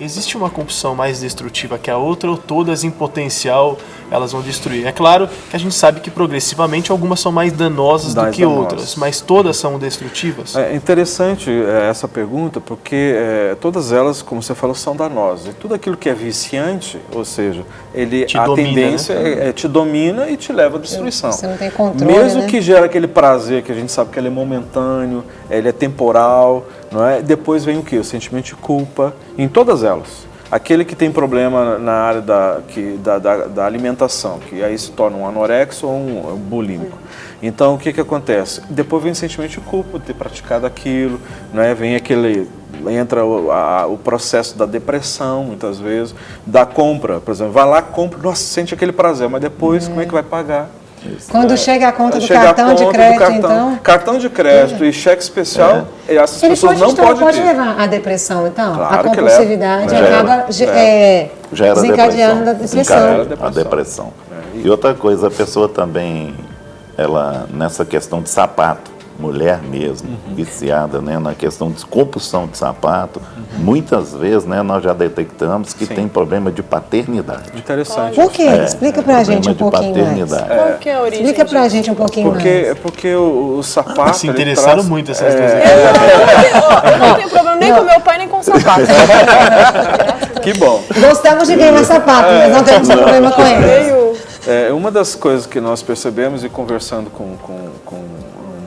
existe uma compulsão mais destrutiva que a outra ou todas em potencial elas vão destruir? É claro que a gente sabe que progressivamente algumas são mais danosas do que outras, mas todas são destrutivas? É interessante essa pergunta porque todas elas, como você falou, são danosas. E tudo aquilo que é viciante, ou seja, a tendência te domina e te leva à destruição. Você não tem controle, mesmo que gera aquele prazer que a gente sabe que ele é momentâneo, ele é temporal, não é? Depois vem o quê? O sentimento de culpa, em todas elas. Aquele que tem problema na área da alimentação, que aí se torna um anorexo ou um bulímico. Então, o que acontece? Depois vem o sentimento de culpa de ter praticado aquilo, né? Entra o processo da depressão, muitas vezes, da compra. Por exemplo, vai lá, compra, nossa, sente aquele prazer, mas depois como é que vai pagar? Quando chega a conta do cartão de crédito, então... Cartão de crédito e cheque especial, essas pessoas não podem ter. Pode levar à depressão, então? Claro, a compulsividade acaba desencadeando a depressão. A depressão. E outra coisa, a pessoa também, ela, nessa questão de sapato, mulher mesmo, viciada, né, na questão de compulsão de sapato, muitas vezes, né, nós já detectamos que tem problema de paternidade. Interessante. Por quê? Explica pra gente um pouquinho mais. Qual que é a origem? Explica pra gente um pouquinho mais. Porque o sapato... Se interessaram muito essas duas. Eu não tenho problema nem com meu pai, nem com o sapato. Que bom. Gostamos de ganhar sapato, mas não temos problema com eles. Uma das coisas que nós percebemos e conversando com um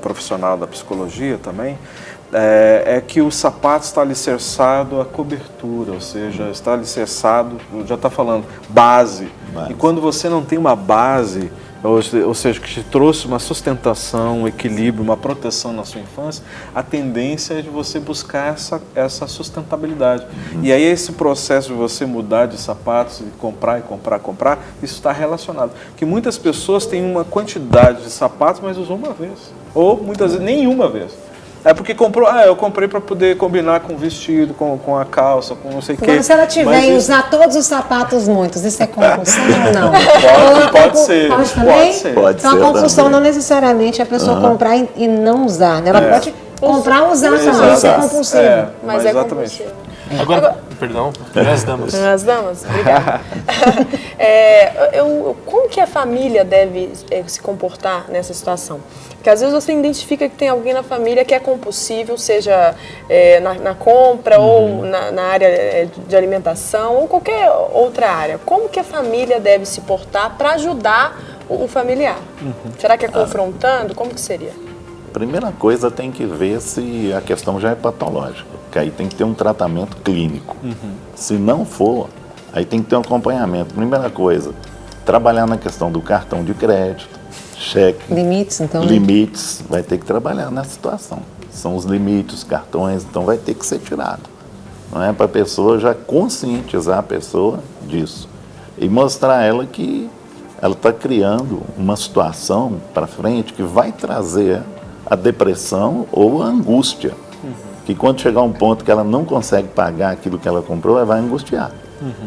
profissional da psicologia também, é que o sapato está alicerçado à cobertura, ou seja, está alicerçado, já está falando, base. E quando você não tem uma base, ou seja, que te trouxe uma sustentação, um equilíbrio, uma proteção na sua infância, a tendência é de você buscar essa sustentabilidade. E aí esse processo de você mudar de sapatos, de comprar, isso está relacionado. Porque muitas pessoas têm uma quantidade de sapatos, mas usam uma vez. Ou muitas vezes nenhuma vez. É porque eu comprei para poder combinar com o vestido, com a calça, com não sei o quê. Agora, se ela tiver e usar todos os sapatos muitos, isso é compulsão ou não? Pode ser. Pode ser. Então, a compulsão também. Não necessariamente é a pessoa comprar e não usar, né? Ela pode comprar e usar também, isso é compulsivo. Mas é compulsivo. Agora, perdão, as damas. As damas, obrigada. Como que a família deve se comportar nessa situação? Porque às vezes você identifica que tem alguém na família que é compulsivo, seja na compra ou na área de alimentação ou qualquer outra área. Como que a família deve se portar para ajudar o familiar? Será que é confrontando? Como que seria? Primeira coisa, tem que ver se a questão já é patológica, que aí tem que ter um tratamento clínico. Se não for, aí tem que ter um acompanhamento. Primeira coisa, trabalhar na questão do cartão de crédito, cheque. Limites, então. Limites, vai ter que trabalhar nessa situação. São os limites, os cartões, então vai ter que ser tirado. Não é para a pessoa já conscientizar a pessoa disso. E mostrar a ela que ela está criando uma situação para frente que vai trazer a depressão ou a angústia. Que quando chegar um ponto que ela não consegue pagar aquilo que ela comprou, ela vai angustiar.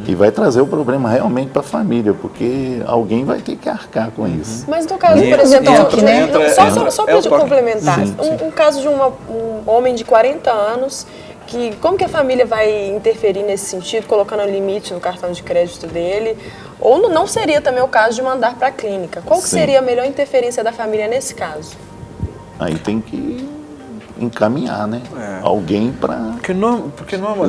E vai trazer o problema realmente para a família, porque alguém vai ter que arcar com isso. Mas no caso, por exemplo, só para complementar, um caso de um homem de 40 anos, como que a família vai interferir nesse sentido, colocando um limite no cartão de crédito dele? Ou não seria também o caso de mandar para a clínica? Qual que seria a melhor interferência da família nesse caso? Aí tem que encaminhar, né? Alguém para...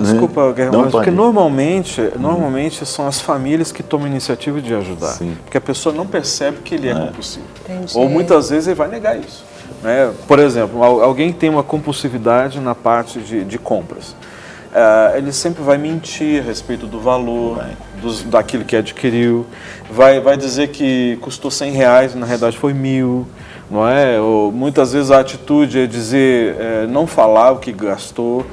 Desculpa, Guerra, porque normalmente são as famílias que tomam a iniciativa de ajudar. Sim. Porque a pessoa não percebe que ele é compulsivo. Entendi. Ou muitas vezes ele vai negar isso. Né? Por exemplo, alguém tem uma compulsividade na parte de compras. Ele sempre vai mentir a respeito do valor, daquilo que adquiriu. Vai dizer que custou R$100, na realidade foi 1.000. Não é? Ou, muitas vezes a atitude é dizer, não falar o que gastou.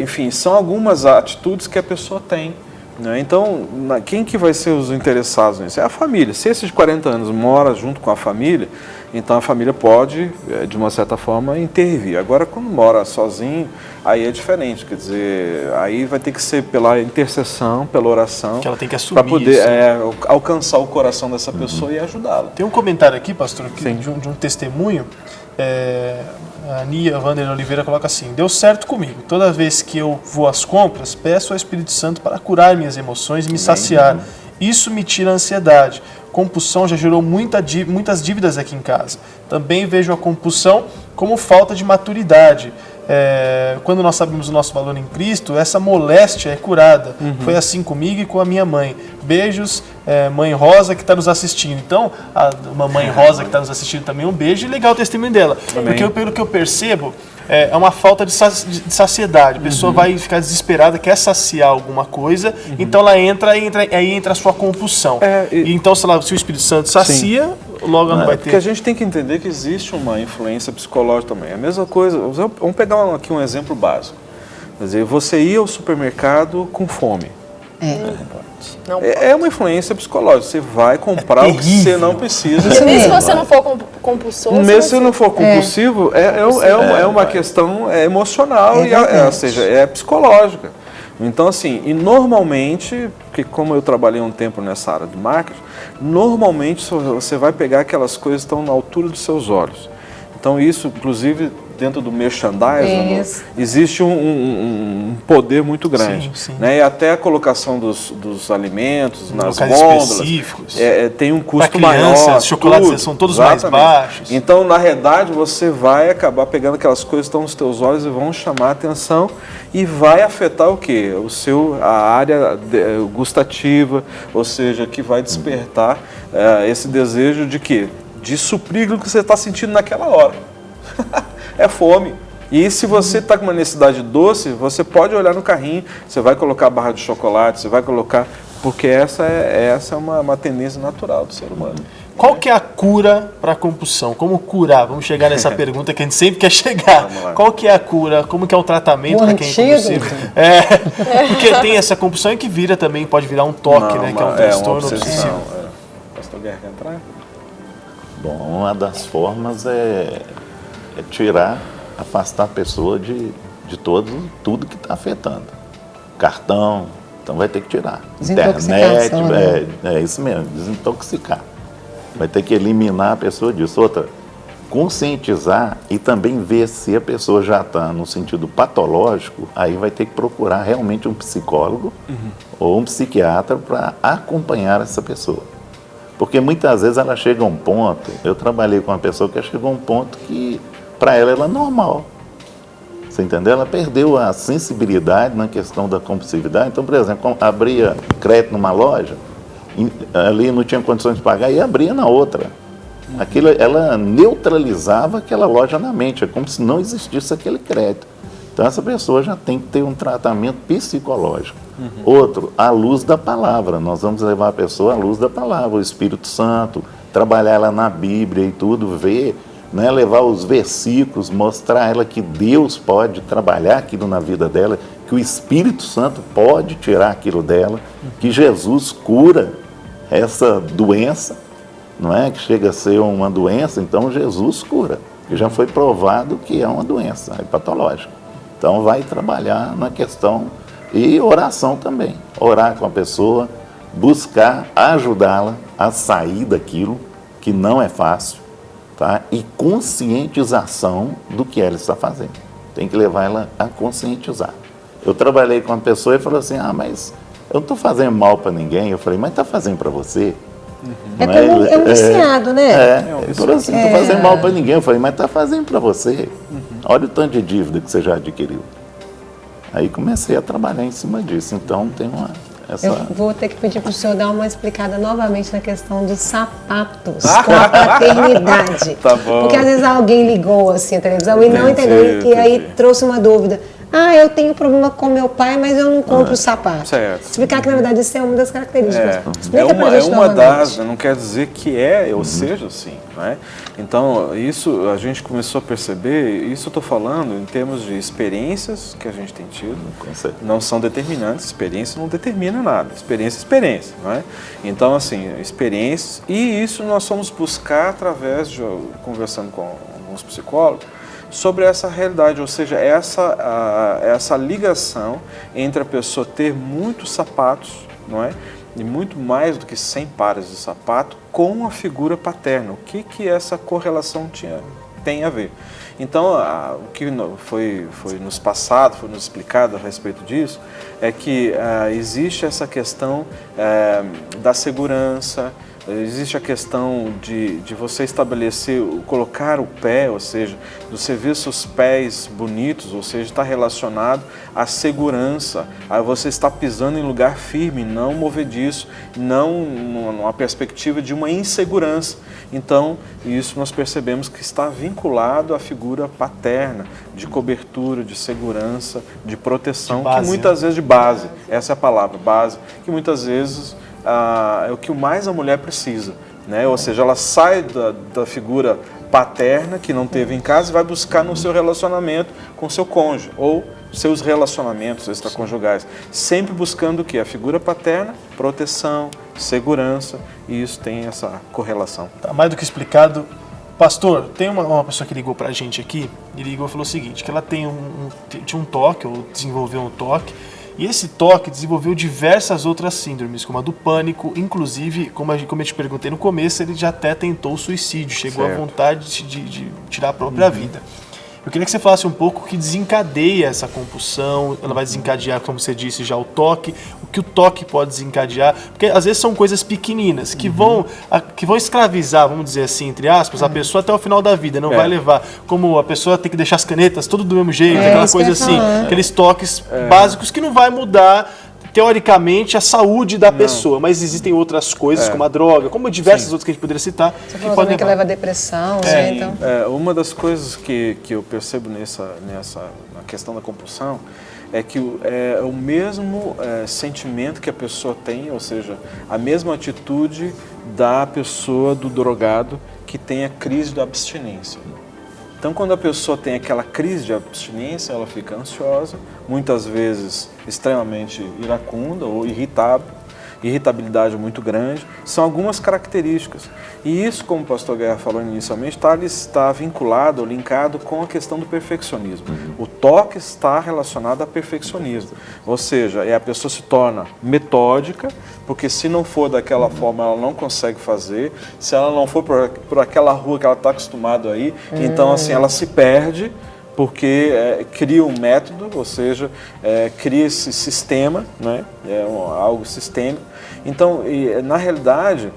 Enfim, são algumas atitudes que a pessoa tem. Né? Então, quem que vai ser os interessados nisso? É a família. Se esse de 40 anos mora junto com a família, então a família pode, de uma certa forma, intervir. Agora, quando mora sozinho, aí é diferente. Quer dizer, aí vai ter que ser pela intercessão, pela oração. Que ela tem que assumir para poder alcançar o coração dessa pessoa e ajudá-la. Tem um comentário aqui, pastor, de um testemunho. A Nia Wander Oliveira coloca assim: deu certo comigo. Toda vez que eu vou às compras, peço ao Espírito Santo para curar minhas emoções e me saciar. Isso me tira a ansiedade. Compulsão já gerou muitas dívidas aqui em casa. Também vejo a compulsão como falta de maturidade. Quando nós sabemos o nosso valor em Cristo, essa moléstia é curada. Foi assim comigo e com a minha mãe. Beijos, mãe Rosa que está nos assistindo. Então, a mamãe Rosa que está nos assistindo também, um beijo e legal o testemunho dela. Porque pelo que eu percebo, é uma falta de saciedade. A pessoa vai ficar desesperada, quer saciar alguma coisa, então ela aí entra a sua compulsão. Então, se o Espírito Santo sacia, logo não vai ter. Porque a gente tem que entender que existe uma influência psicológica também. É a mesma coisa, vamos pegar aqui um exemplo básico. Quer dizer, você ir ao supermercado com fome. É uma influência psicológica. Você vai comprar o que você não precisa. E mesmo se você não for compulsoso. Mesmo se não for compulsivo, é uma questão emocional, ou seja, é psicológica. Então, assim, e normalmente, porque como eu trabalhei um tempo nessa área de marketing, normalmente você vai pegar aquelas coisas que estão na altura dos seus olhos. Então, isso, inclusive, dentro do merchandising, existe um poder muito grande. Sim. Né? E até a colocação dos alimentos nas locais gôndolas específicos. Tem um custo Pra crianças, maior. os chocolates são todos mais baixos. Então, na realidade, você vai acabar pegando aquelas coisas que estão nos teus olhos e vão chamar a atenção e vai afetar o quê? A área gustativa, ou seja, que vai despertar esse desejo de quê? De suprir aquilo que você está sentindo naquela hora. É fome. E se você está com uma necessidade doce, você pode olhar no carrinho, você vai colocar a barra de chocolate, você vai colocar... Porque essa é uma tendência natural do ser humano. Qual que é a cura para a compulsão? Como curar? Vamos chegar nessa pergunta que a gente sempre quer chegar. Qual que é a cura? Como que é o tratamento para quem é compulsivo? Porque tem essa compulsão que vira também, pode virar um toque, né? Que é um transtorno obsessivo. Pastor Guerra, quer entrar? Bom, uma das formas é tirar, afastar a pessoa de tudo que está afetando. Cartão, então vai ter que tirar. Internet, é isso mesmo, desintoxicar. Vai ter que eliminar a pessoa disso. Outra, conscientizar e também ver se a pessoa já está no sentido patológico, aí vai ter que procurar realmente um psicólogo ou um psiquiatra para acompanhar essa pessoa. Porque muitas vezes ela chega a um ponto, eu trabalhei com uma pessoa que chegou a um ponto que para ela é normal. Você entendeu? Ela perdeu a sensibilidade na questão da compulsividade. Então, por exemplo, abria crédito numa loja, ali não tinha condições de pagar e abria na outra. Aquilo, ela neutralizava aquela loja na mente, é como se não existisse aquele crédito. Então essa pessoa já tem que ter um tratamento psicológico. Outro, a luz da palavra. Nós vamos levar a pessoa à luz da palavra, o Espírito Santo, trabalhar ela na Bíblia e tudo, ver, né, levar os versículos, mostrar a ela que Deus pode trabalhar aquilo na vida dela, que o Espírito Santo pode tirar aquilo dela, que Jesus cura essa doença, não é? Que chega a ser uma doença, então Jesus cura, que já foi provado que é uma doença, é patológica. Então vai trabalhar na questão e oração também, orar com a pessoa, buscar ajudá-la a sair daquilo que não é fácil, tá? E conscientização do que ela está fazendo. Tem que levar ela a conscientizar. Eu trabalhei com uma pessoa e falou assim, mas eu não estou fazendo mal para ninguém. Eu falei, mas está fazendo para você? É um viciado, né? Ele falou assim, não estou fazendo mal para ninguém. Eu falei, mas está fazendo para você. Olha o tanto de dívida que você já adquiriu. Aí comecei a trabalhar em cima disso. Então tem Eu vou ter que pedir para o senhor dar uma explicada novamente na questão dos sapatos com a paternidade. Tá bom. Porque às vezes alguém ligou assim a televisão e não entendeu, e aí trouxe uma dúvida. Eu tenho problema com meu pai, mas eu não compro sapato. Certo. Explicar que na verdade isso é uma das características. Explica pra gente uma das, novamente. não quer dizer que ou seja assim, não é? Então, isso a gente começou a perceber, isso eu estou falando em termos de experiências que a gente tem tido, não são determinantes, experiência não determina nada, experiência é experiência, não é? Então, assim, experiências, e isso nós fomos buscar através de, conversando com alguns psicólogos, sobre essa realidade, ou seja, essa ligação entre a pessoa ter muitos sapatos, não é? E muito mais do que 100 pares de sapato com a figura paterna. O que essa correlação tem a ver. Então, o que foi nos passado, foi nos explicado a respeito disso, é que existe essa questão da segurança, existe a questão de você estabelecer, colocar o pé, ou seja, você ver seus pés bonitos, ou seja, está relacionado à segurança, a você estar pisando em lugar firme, não movediço, não numa perspectiva de uma insegurança. Então, isso nós percebemos que está vinculado à figura paterna, de cobertura, de segurança, de proteção, que muitas vezes de base, essa é a palavra, base, que muitas vezes é o que mais a mulher precisa, né? Ou seja, ela sai da figura paterna que não teve em casa e vai buscar no seu relacionamento com seu cônjuge ou seus relacionamentos extraconjugais, sempre buscando o que? A figura paterna, proteção, segurança, e isso tem essa correlação. Tá mais do que explicado. Pastor, tem uma pessoa que ligou pra gente aqui, e ligou e falou o seguinte, que ela tinha um toque, ou desenvolveu um toque, e esse toque desenvolveu diversas outras síndromes, como a do pânico, inclusive, como eu te perguntei no começo, ele já até tentou o suicídio, chegou à vontade de tirar a própria vida. Eu queria que você falasse um pouco o que desencadeia essa compulsão, ela vai desencadear, como você disse, já o toque, o que o toque pode desencadear, porque às vezes são coisas pequeninas que vão escravizar, vamos dizer assim, entre aspas, a pessoa até o final da vida, não vai levar, como a pessoa tem que deixar as canetas tudo do mesmo jeito, aquela coisa assim, aqueles toques básicos que não vai mudar teoricamente a saúde da pessoa, mas existem outras coisas como a droga, como diversas outras que a gente poderia citar. Você falou também que leva a depressão, né? Então... uma das coisas que eu percebo na questão da compulsão é que é o mesmo sentimento que a pessoa tem, ou seja, a mesma atitude da pessoa, do drogado, que tem a crise da abstinência. Então, quando a pessoa tem aquela crise de abstinência, ela fica ansiosa, muitas vezes extremamente iracunda ou irritabilidade muito grande, são algumas características. E isso, como o pastor Guerra falou inicialmente, está vinculado ou linkado com a questão do perfeccionismo. O toque está relacionado a perfeccionismo, ou seja, a pessoa se torna metódica, porque se não for daquela forma ela não consegue fazer, se ela não for por aquela rua que ela está acostumada aí, então assim ela se perde, porque cria um método, ou seja, cria esse sistema, né? Algo sistêmico. Então, na realidade,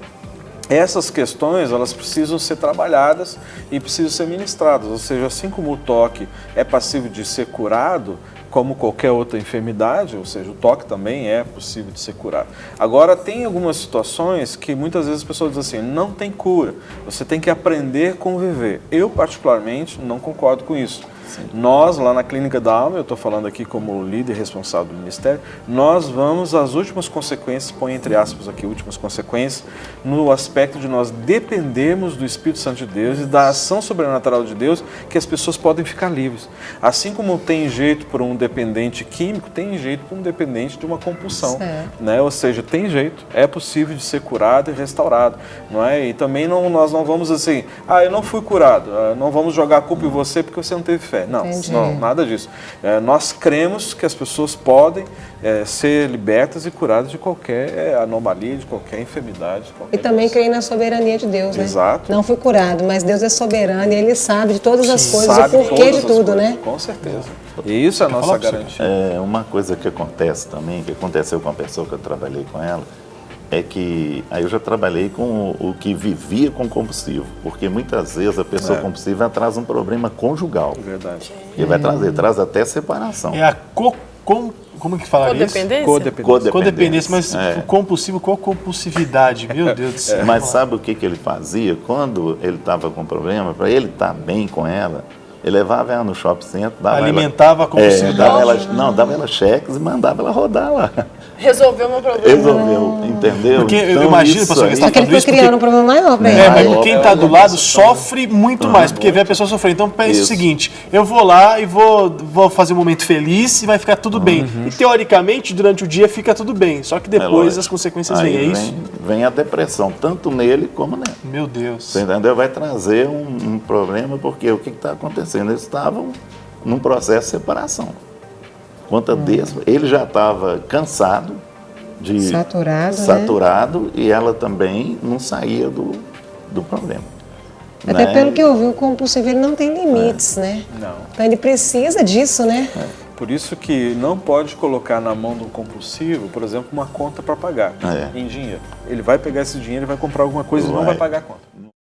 essas questões elas precisam ser trabalhadas e precisam ser ministradas, ou seja, assim como o toque é passível de ser curado, como qualquer outra enfermidade, ou seja, o toque também é possível de ser curado. Agora, tem algumas situações que muitas vezes as pessoas dizem assim, não tem cura, você tem que aprender a conviver. Eu, particularmente, não concordo com isso. Sim. Nós, lá na Clínica da Alma, eu estou falando aqui como líder responsável do Ministério, nós vamos às últimas consequências, põe entre aspas aqui, últimas consequências, no aspecto de nós dependermos do Espírito Santo de Deus e da ação sobrenatural de Deus, que as pessoas podem ficar livres. Assim como tem jeito para um dependente químico, tem jeito para um dependente de uma compulsão. Né? Ou seja, tem jeito, é possível de ser curado e restaurado. Não é? E também nós não vamos assim, eu não fui curado, não vamos jogar a culpa em você porque você não teve fé. Não, nada disso. Nós cremos que as pessoas podem ser libertas e curadas de qualquer anomalia, de qualquer enfermidade. De qualquer e também creio na soberania de Deus, né? Exato. Não fui curado, mas Deus é soberano e Ele sabe de todas as coisas, o porquê de tudo, né? Com certeza. E isso é a nossa garantia. Uma coisa que acontece também, que aconteceu com a pessoa que eu trabalhei com ela, é que aí eu já trabalhei com o que vivia com compulsivo, porque muitas vezes a pessoa compulsiva traz um problema conjugal. Verdade. E vai traz até separação. É a como que fala isso? Codependência, mas o compulsivo, qual compulsividade? Meu Deus do céu. Mas sabe o que ele fazia? Quando ele estava com problema, para ele estar bem com ela, ele levava ela no shopping center, alimentava a compulsividade. Dava ela cheques e mandava ela rodar lá. Resolveu o meu problema. Resolveu, entendeu? Porque então, eu imagino, pastor, que ele foi criando um problema maior para ele. Mas quem está do lado sofre muito mais, porque vê a pessoa sofrer. Então pensa o seguinte, eu vou lá e vou fazer um momento feliz e vai ficar tudo bem. E teoricamente, durante o dia fica tudo bem, só que depois as consequências vêm, é isso? Vem a depressão, tanto nele como nela. Meu Deus. Você entendeu? Vai trazer um problema, porque o que está acontecendo? Eles estavam num processo de separação. Conta desse, ele já estava cansado, saturado, e ela também não saía do problema. Até né? pelo que eu vi, o compulsivo ele não tem limites, né? Não. Então ele precisa disso, né? Por isso que não pode colocar na mão do compulsivo, por exemplo, uma conta para pagar em dinheiro. Ele vai pegar esse dinheiro e vai comprar alguma coisa e não vai pagar a conta.